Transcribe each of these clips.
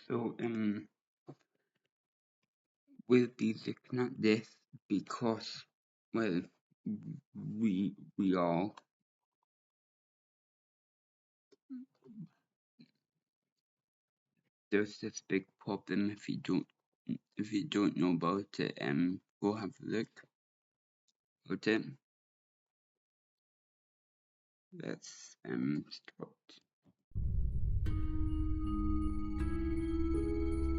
So we'll be looking at this because, well, we all there's this big problem if you don't know about it. Go have a look at it. Let's start.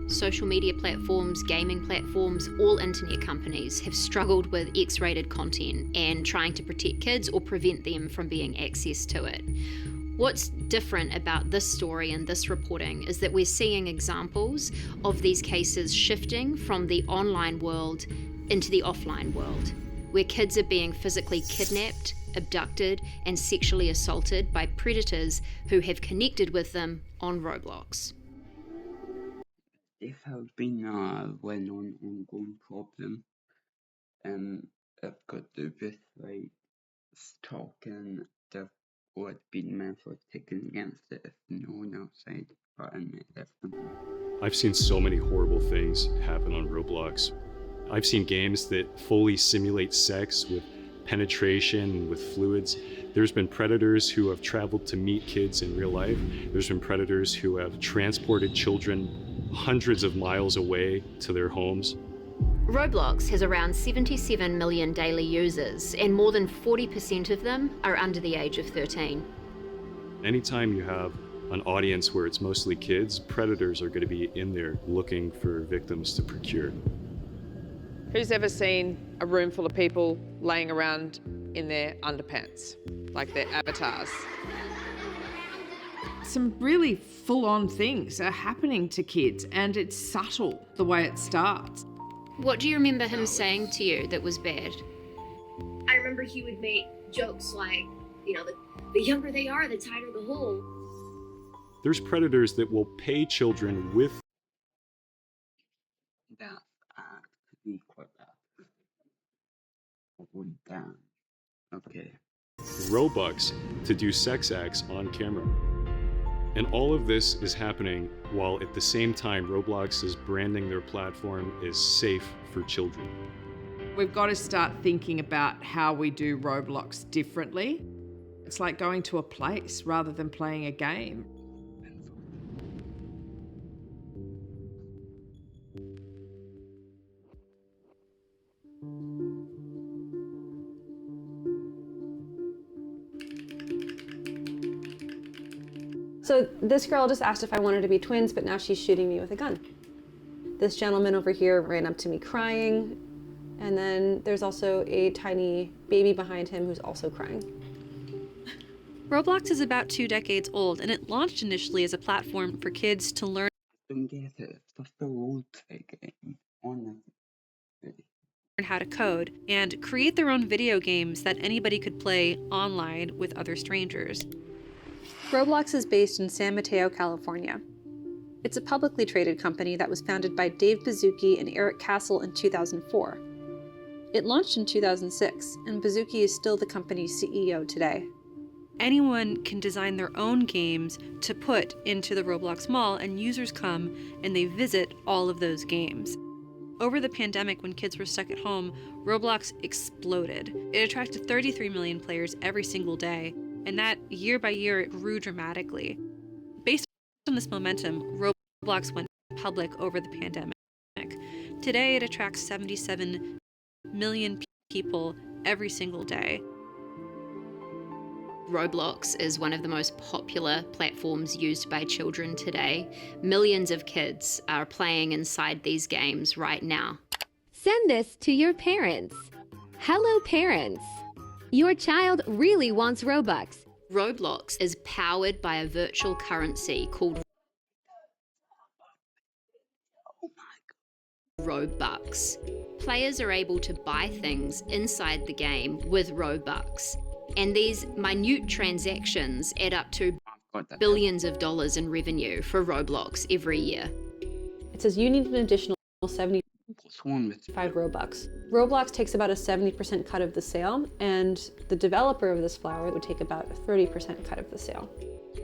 Social media platforms, gaming platforms, all internet companies have struggled with X-rated content and trying to protect kids or prevent them from being access to it. What's different about this story and this reporting is that we're seeing examples of these cases shifting from the online world into the offline world, where kids are being physically kidnapped, abducted, and sexually assaulted by predators who have connected with them on Roblox. This has been a well-known ongoing problem. I've got to do with like stalking. There's always been methods taken against it if no one outside but in left them. I've seen so many horrible things happen on Roblox. I've seen games that fully simulate sex with penetration, with fluids. There's been predators who have traveled to meet kids in real life. There's been predators who have transported children hundreds of miles away to their homes. Roblox has around 77 million daily users, and more than 40% of them are under the age of 13. Anytime you have an audience where it's mostly kids, predators are going to be in there looking for victims to procure. Who's ever seen a room full of people laying around in their underpants, like their avatars? Some really full-on things are happening to kids, and it's subtle the way it starts. What do you remember him saying to you that was bad? I remember he would make jokes like, you know, the younger they are, the tighter the hole. There's predators that will pay children with That's actually quite bad. Down. Okay. Robux to do sex acts on camera. And all of this is happening while at the same time Roblox is branding their platform as safe for children. We've got to start thinking about how we do Roblox differently. It's like going to a place rather than playing a game. So this girl just asked if I wanted to be twins, but now she's shooting me with a gun. This gentleman over here ran up to me crying, and then there's also a tiny baby behind him who's also crying. Roblox is about 2 decades old, and it launched initially as a platform for kids to learn Don't get it. It's the role play game. Honestly. how to code and create their own video games that anybody could play online with other strangers. Roblox is based in San Mateo, California. It's a publicly traded company that was founded by Dave Baszucki and Eric Castle in 2004. It launched in 2006, and Baszucki is still the company's CEO today. Anyone can design their own games to put into the Roblox mall, and users come and they visit all of those games. Over the pandemic, when kids were stuck at home, Roblox exploded. It attracted 33 million players every single day, and that year by year it grew dramatically. Based on this momentum, Roblox went public over the pandemic. Today it attracts 77 million people every single day. Roblox is one of the most popular platforms used by children today. Millions of kids are playing inside these games right now. Send this to your parents. Hello, parents. Your child really wants Robux. Roblox is powered by a virtual currency called Robux. Players are able to buy things inside the game with Robux. And these minute transactions add up to billions of dollars in revenue for Roblox every year. It says you need an additional 75 Robux. Roblox takes about a 70% cut of the sale, and the developer of this flower would take about a 30% cut of the sale.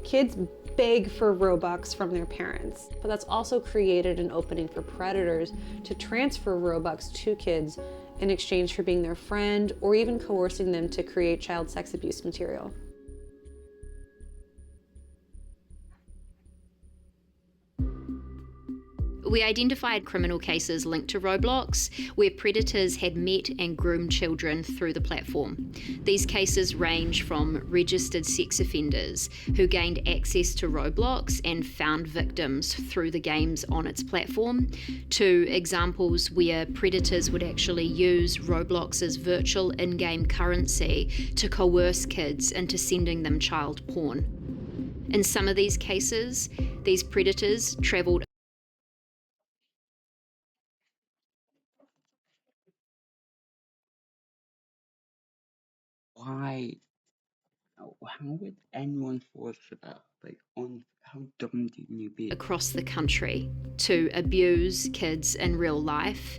Kids beg for Robux from their parents, but that's also created an opening for predators to transfer Robux to kids in exchange for being their friend or even coercing them to create child sex abuse material. We identified criminal cases linked to Roblox where predators had met and groomed children through the platform. These cases range from registered sex offenders who gained access to Roblox and found victims through the games on its platform, to examples where predators would actually use Roblox's virtual in-game currency to coerce kids into sending them child porn. In some of these cases, these predators travelled Why? How would anyone force that? Like, how dumb do you be? across the country to abuse kids in real life.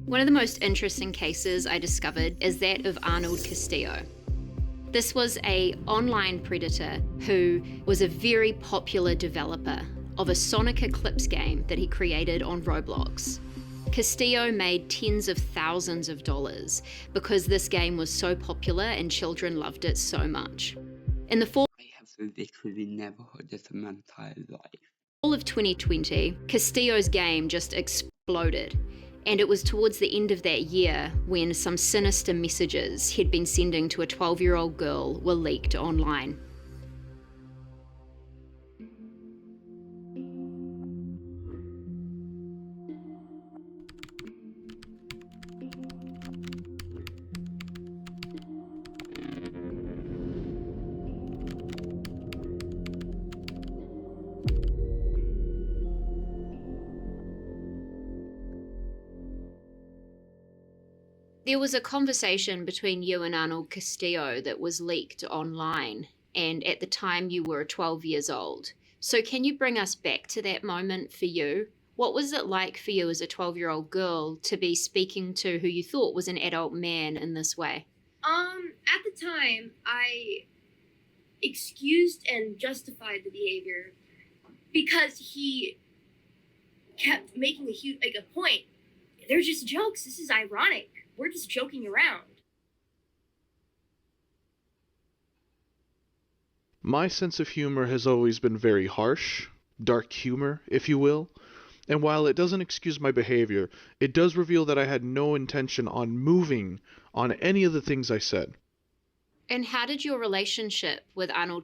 One of the most interesting cases I discovered is that of Arnold Castillo. This was an online predator who was a very popular developer of a Sonic Eclipse game that he created on Roblox. Castillo made tens of thousands of dollars because this game was so popular and children loved it so much. In the fall I have literally never heard this in my entire life. of 2020, Castillo's game just exploded. And it was towards the end of that year when some sinister messages he'd been sending to a 12-year-old girl were leaked online. There was a conversation between you and Arnold Castillo that was leaked online, and at the time you were 12 years old. So can you bring us back to that moment for you? What was it like for you as a 12-year-old girl to be speaking to who you thought was an adult man in this way? At the time, I excused and justified the behavior because he kept making a point. They're just jokes. This is ironic. We're just joking around. My sense of humor has always been very harsh, dark humor, if you will, and while it doesn't excuse my behavior, it does reveal that I had no intention on moving on any of the things I said. And how did your relationship with Arnold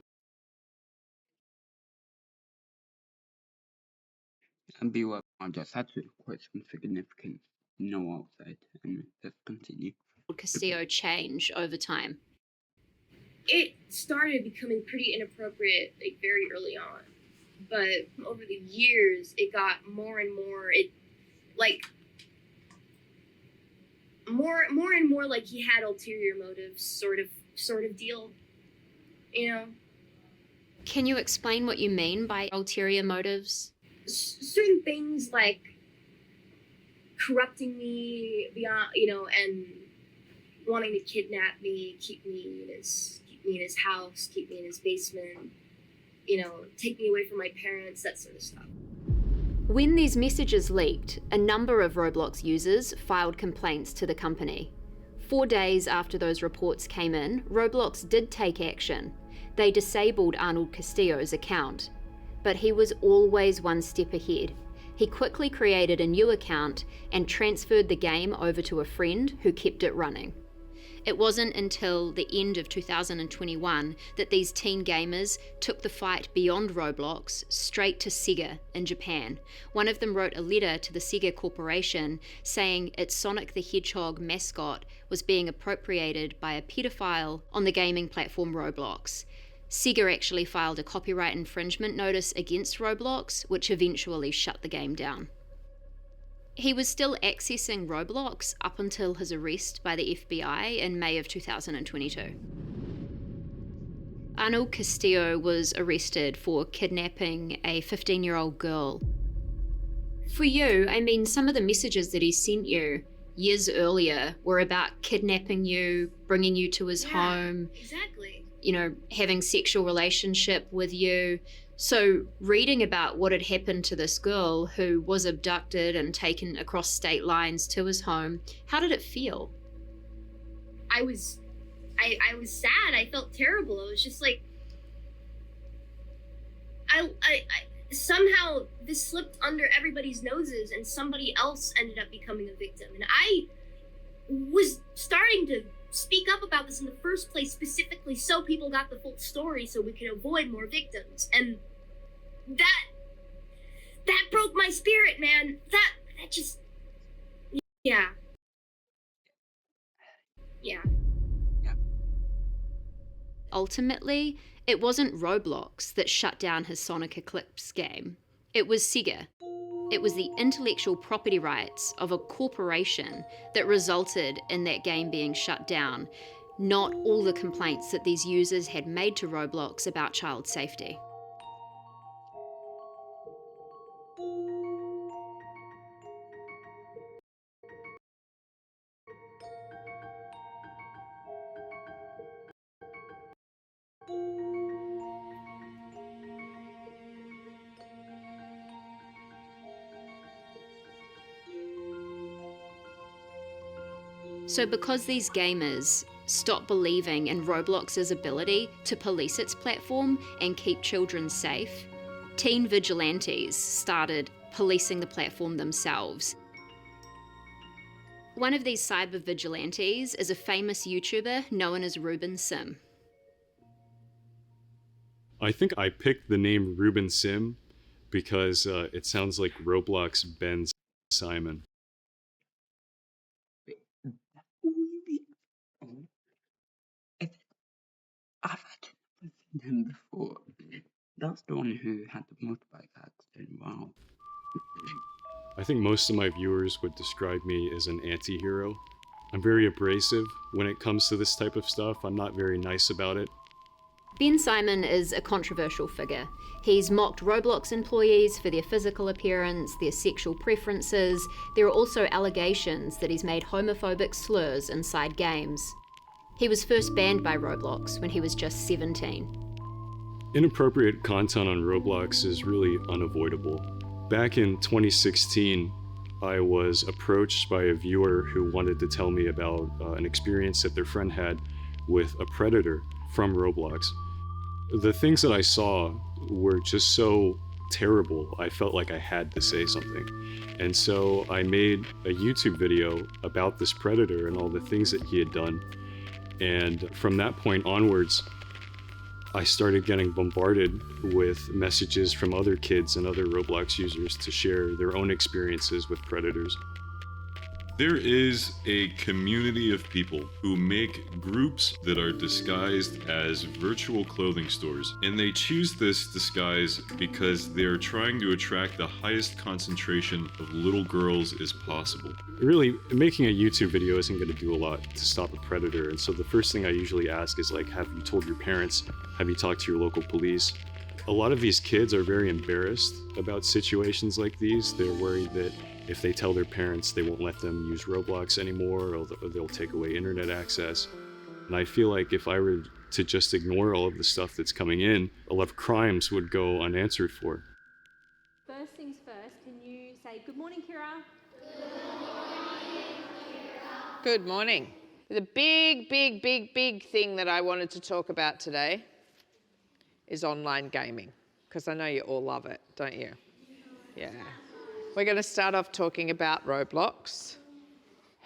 And be well, that's actually quite some significant no outside. And let's continue. Castillo change over time? It started becoming pretty inappropriate very early on, but over the years it got more and more more and more like he had ulterior motives, sort of deal, you know. Can you explain what you mean by ulterior motives? Certain things like corrupting me beyond, and wanting to kidnap me, keep me in his house, keep me in his basement, take me away from my parents, that sort of stuff. When these messages leaked, a number of Roblox users filed complaints to the company. 4 days after those reports came in, Roblox did take action. They disabled Arnold Castillo's account. But he was always one step ahead. He quickly created a new account and transferred the game over to a friend who kept it running. It wasn't until the end of 2021 that these teen gamers took the fight beyond Roblox straight to Sega in Japan. One of them wrote a letter to the Sega Corporation saying its Sonic the Hedgehog mascot was being appropriated by a pedophile on the gaming platform Roblox. Sega actually filed a copyright infringement notice against Roblox, which eventually shut the game down. He was still accessing Roblox up until his arrest by the FBI in May of 2022. Arnold Castillo was arrested for kidnapping a 15-year-old girl. For you, some of the messages that he sent you years earlier were about kidnapping you, bringing you to his home. Exactly. having sexual relationship with you. So reading about what had happened to this girl who was abducted and taken across state lines to his home, how did it feel? I was sad. I felt terrible. It was just like, I somehow this slipped under everybody's noses and somebody else ended up becoming a victim. And I was starting to speak up about this in the first place, specifically so people got the full story so we could avoid more victims. And that broke my spirit, man. That just, yeah. Ultimately, it wasn't Roblox that shut down his Sonic Eclipse game. It was Sega. It was the intellectual property rights of a corporation that resulted in that game being shut down, not all the complaints that these users had made to Roblox about child safety. So because these gamers stopped believing in Roblox's ability to police its platform and keep children safe, teen vigilantes started policing the platform themselves. One of these cyber vigilantes is a famous YouTuber known as Ruben Sim. I think I picked the name Ruben Sim because it sounds like Roblox Ben Simon. I've actually seen him before. That's the one who had the motorbike accident. Wow. I think most of my viewers would describe me as an anti-hero. I'm very abrasive when it comes to this type of stuff. I'm not very nice about it. Ben Simon is a controversial figure. He's mocked Roblox employees for their physical appearance, their sexual preferences. There are also allegations that he's made homophobic slurs inside games. He was first banned by Roblox when he was just 17. Inappropriate content on Roblox is really unavoidable. Back in 2016, I was approached by a viewer who wanted to tell me about an experience that their friend had with a predator from Roblox. The things that I saw were just so terrible, I felt like I had to say something. And so I made a YouTube video about this predator and all the things that he had done. And from that point onwards, I started getting bombarded with messages from other kids and other Roblox users to share their own experiences with predators. There is a community of people who make groups that are disguised as virtual clothing stores, and they choose this disguise because they're trying to attract the highest concentration of little girls as possible. Really, making a YouTube video isn't going to do a lot to stop a predator, and so the first thing I usually ask is like, have you told your parents? Have you talked to your local police? A lot of these kids are very embarrassed about situations like these. They're worried that if they tell their parents, they won't let them use Roblox anymore, or they'll take away internet access. And I feel like if I were to just ignore all of the stuff that's coming in, a lot of crimes would go unanswered for. First things first, can you say good morning, Kira? Good morning. The big thing that I wanted to talk about today is online gaming, because I know you all love it, don't you? Yeah. We're going to start off talking about Roblox.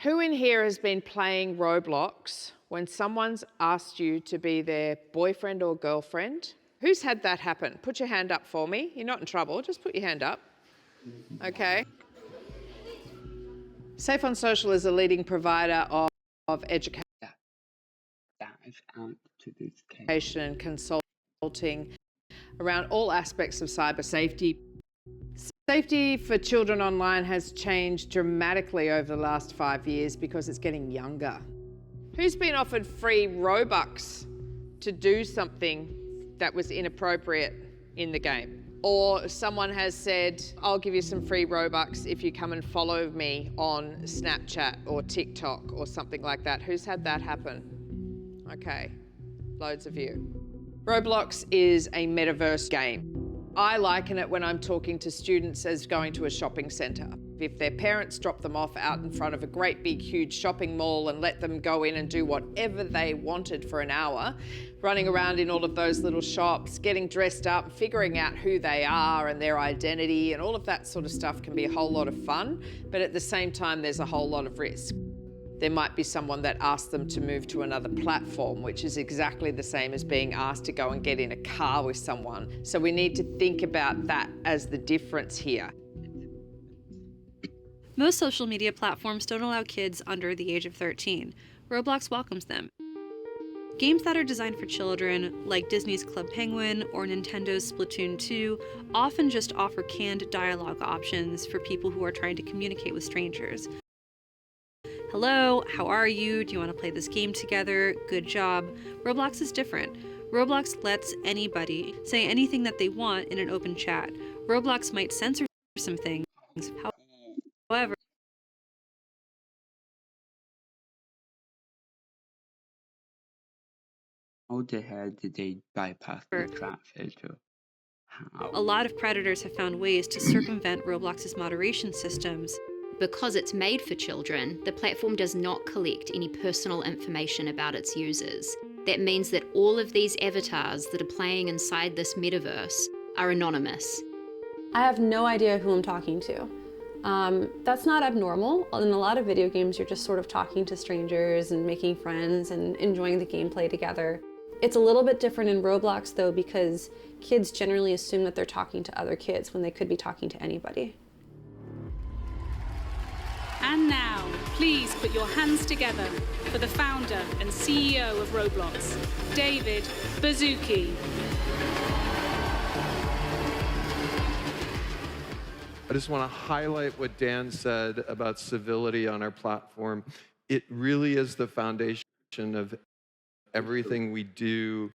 Who in here has been playing Roblox when someone's asked you to be their boyfriend or girlfriend? Who's had that happen? Put your hand up for me. You're not in trouble, just put your hand up. Okay. Safe on Social is a leading provider of education and consulting around all aspects of cyber safety. Safety for children online has changed dramatically over the last 5 years because it's getting younger. Who's been offered free Robux to do something that was inappropriate in the game? Or someone has said, I'll give you some free Robux if you come and follow me on Snapchat or TikTok or something like that. Who's had that happen? Okay. Loads of you. Roblox is a metaverse game. I liken it when I'm talking to students as going to a shopping centre. If their parents drop them off out in front of a great big huge shopping mall and let them go in and do whatever they wanted for an hour, running around in all of those little shops, getting dressed up, figuring out who they are and their identity and all of that sort of stuff can be a whole lot of fun, but at the same time there's a whole lot of risk. There might be someone that asks them to move to another platform, which is exactly the same as being asked to go and get in a car with someone. So we need to think about that as the difference here. Most social media platforms don't allow kids under the age of 13. Roblox welcomes them. Games that are designed for children, like Disney's Club Penguin or Nintendo's Splatoon 2, often just offer canned dialogue options for people who are trying to communicate with strangers. Hello, how are you? Do you want to play this game together? Good job. Roblox is different. Roblox lets anybody say anything that they want in an open chat. Roblox might censor some things. However, how the hell did they bypass the chat filter? How? a lot of predators have found ways to circumvent Roblox's moderation systems. Because it's made for children, the platform does not collect any personal information about its users. That means that all of these avatars that are playing inside this metaverse are anonymous. I have no idea who I'm talking to. That's not abnormal. In a lot of video games, you're just sort of talking to strangers and making friends and enjoying the gameplay together. It's a little bit different in Roblox though, because kids generally assume that they're talking to other kids when they could be talking to anybody. And now, please put your hands together for the founder and CEO of Roblox, David Baszucki. I just want to highlight what Dan said about civility on our platform. It really is the foundation of everything we do.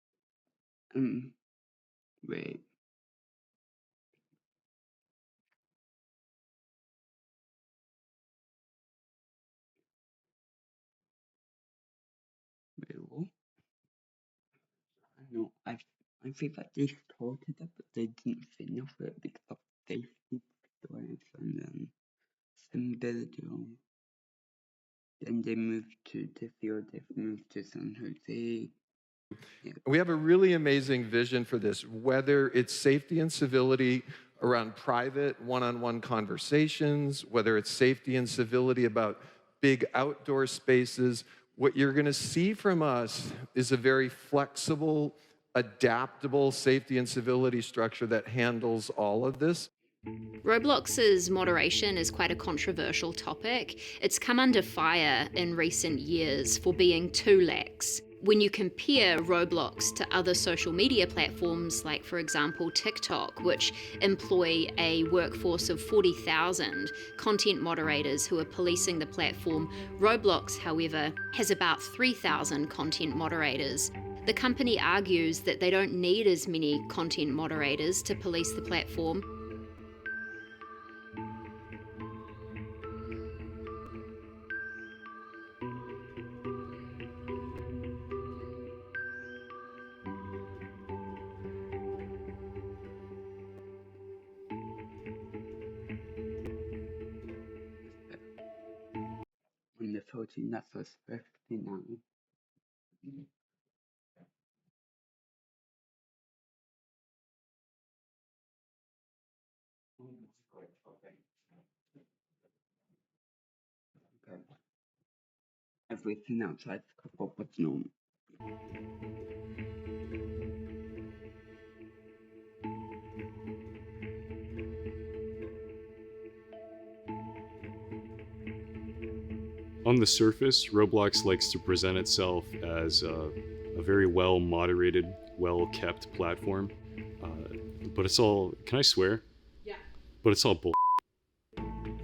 Wait. What? No, I think that they started it, but they didn't finish it because of safety concerns and then some building. Then they moved to this year, they've moved to San Jose. Yeah. We have a really amazing vision for this, whether it's safety and civility around private one-on-one conversations, whether it's safety and civility about big outdoor spaces. What you're going to see from us is a very flexible, adaptable safety and civility structure that handles all of this. Roblox's moderation is quite a controversial topic. It's come under fire in recent years for being too lax. When you compare Roblox to other social media platforms, like for example TikTok, which employ a workforce of 40,000 content moderators who are policing the platform, Roblox, however, has about 3,000 content moderators. The company argues that they don't need as many content moderators to police the platform. On the 13, that was 59. Okay. Everything outside the cup was normal. On the surface, Roblox likes to present itself as a very well-moderated, well-kept platform. But it's all, can I swear? Yeah. But it's all bull.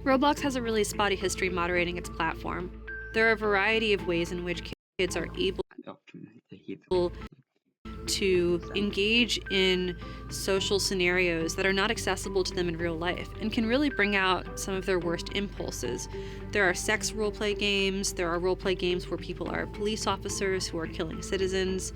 Roblox has a really spotty history moderating its platform. There are a variety of ways in which kids are able to engage in social scenarios that are not accessible to them in real life and can really bring out some of their worst impulses. There are sex roleplay games, there are roleplay games where people are police officers who are killing citizens,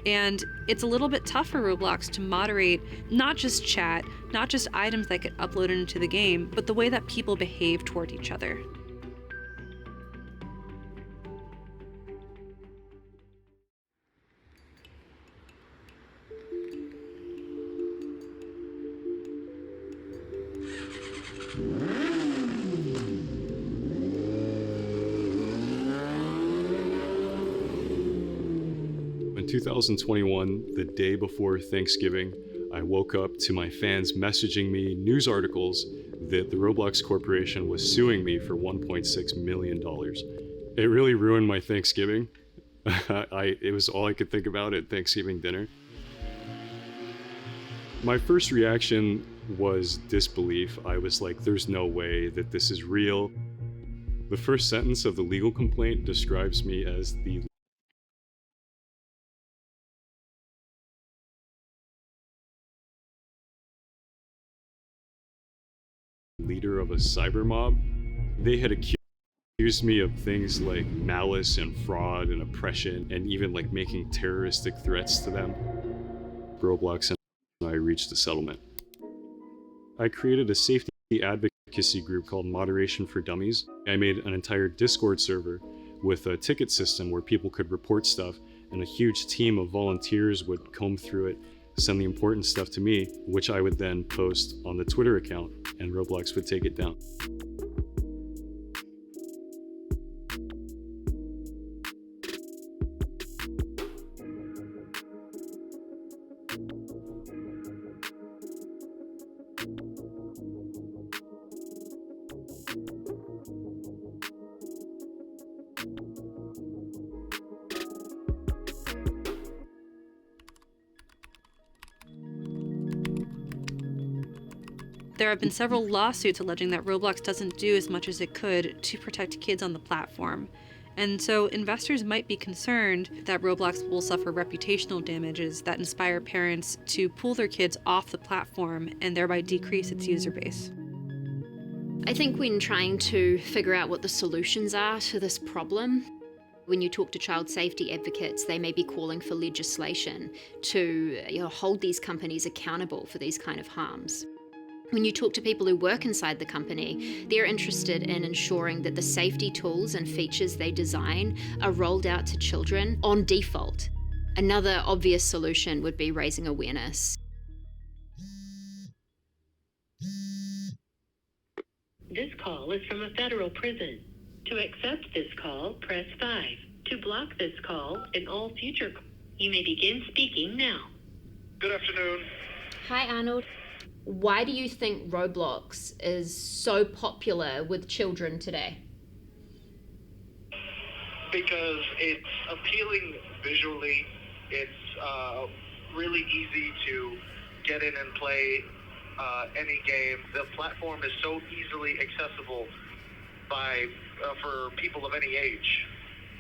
and it's a little bit tough for Roblox to moderate not just chat, not just items that get uploaded into the game, but the way that people behave toward each other. In 2021, the day before Thanksgiving, I woke up to my fans messaging me news articles that the Roblox Corporation was suing me for $1.6 million. It really ruined my Thanksgiving. It was all I could think about at Thanksgiving dinner. My first reaction was disbelief. I was like, there's no way that this is real. The first sentence of the legal complaint describes me as the leader of a cyber mob. They had accused me of things like malice and fraud and oppression and even like making terroristic threats to them. Roblox and I reached a settlement. I created a safety advocacy group called Moderation for Dummies. I made an entire Discord server with a ticket system where people could report stuff, and a huge team of volunteers would comb through it, send the important stuff to me, which I would then post on the Twitter account, and Roblox would take it down. There have been several lawsuits alleging that Roblox doesn't do as much as it could to protect kids on the platform. And so investors might be concerned that Roblox will suffer reputational damages that inspire parents to pull their kids off the platform and thereby decrease its user base. I think when trying to figure out what the solutions are to this problem, when you talk to child safety advocates, they may be calling for legislation to hold these companies accountable for these kind of harms. When you talk to people who work inside the company, they're interested in ensuring that the safety tools and features they design are rolled out to children on default. Another obvious solution would be raising awareness. This call is from a federal prison. To accept this call, press 5. To block this call and all future calls, you may begin speaking now. Good afternoon. Hi, Arnold. Why do you think Roblox is so popular with children today? Because it's appealing visually. It's really easy to get in and play any game. The platform is so easily accessible for people of any age,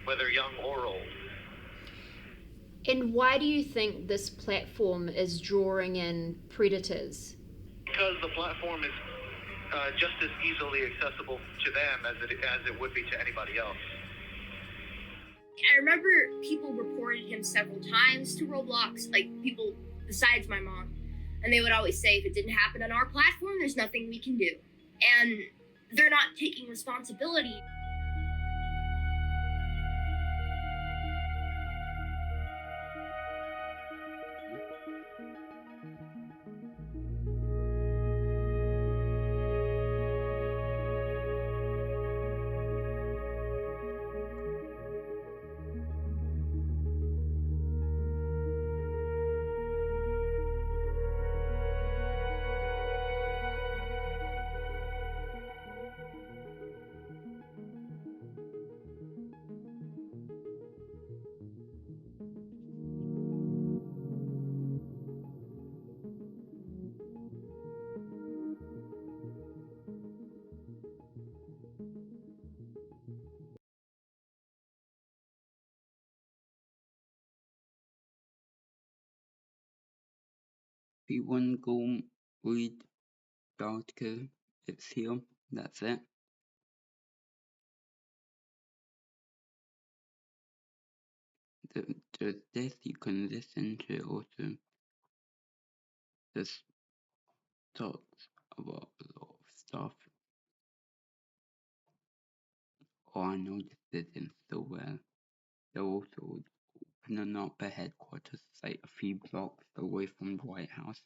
whether young or old. And why do you think this platform is drawing in predators? Because the platform is just as easily accessible to them as it would be to anybody else. I remember people reported him several times to Roblox, like people besides my mom, and they would always say, if it didn't happen on our platform, there's nothing we can do. And they're not taking responsibility. you want to go read the article, it's here. That's it. There's this you can listen to also. This talks about a lot of stuff. Oh, I noticed this in so well. They're also opening up a headquarters site a few blocks away from the White House.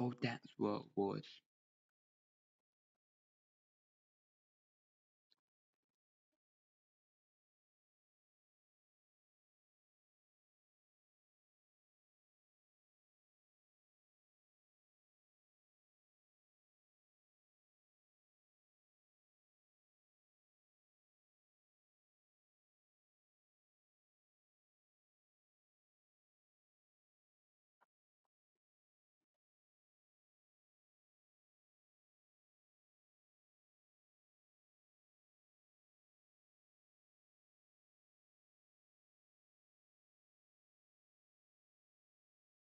Oh, that's what it was.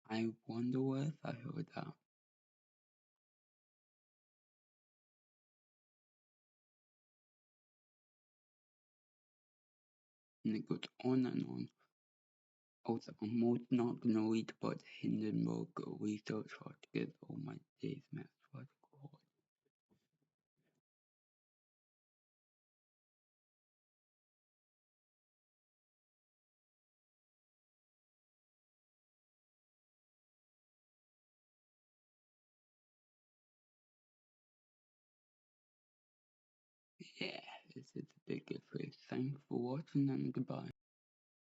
I wonder where I heard that. And it goes on and on. Also, I'm most not gonna read about Hindenburg research articles. Oh my days, man. What God. Yeah, this is a big difference. Thanks for watching and goodbye.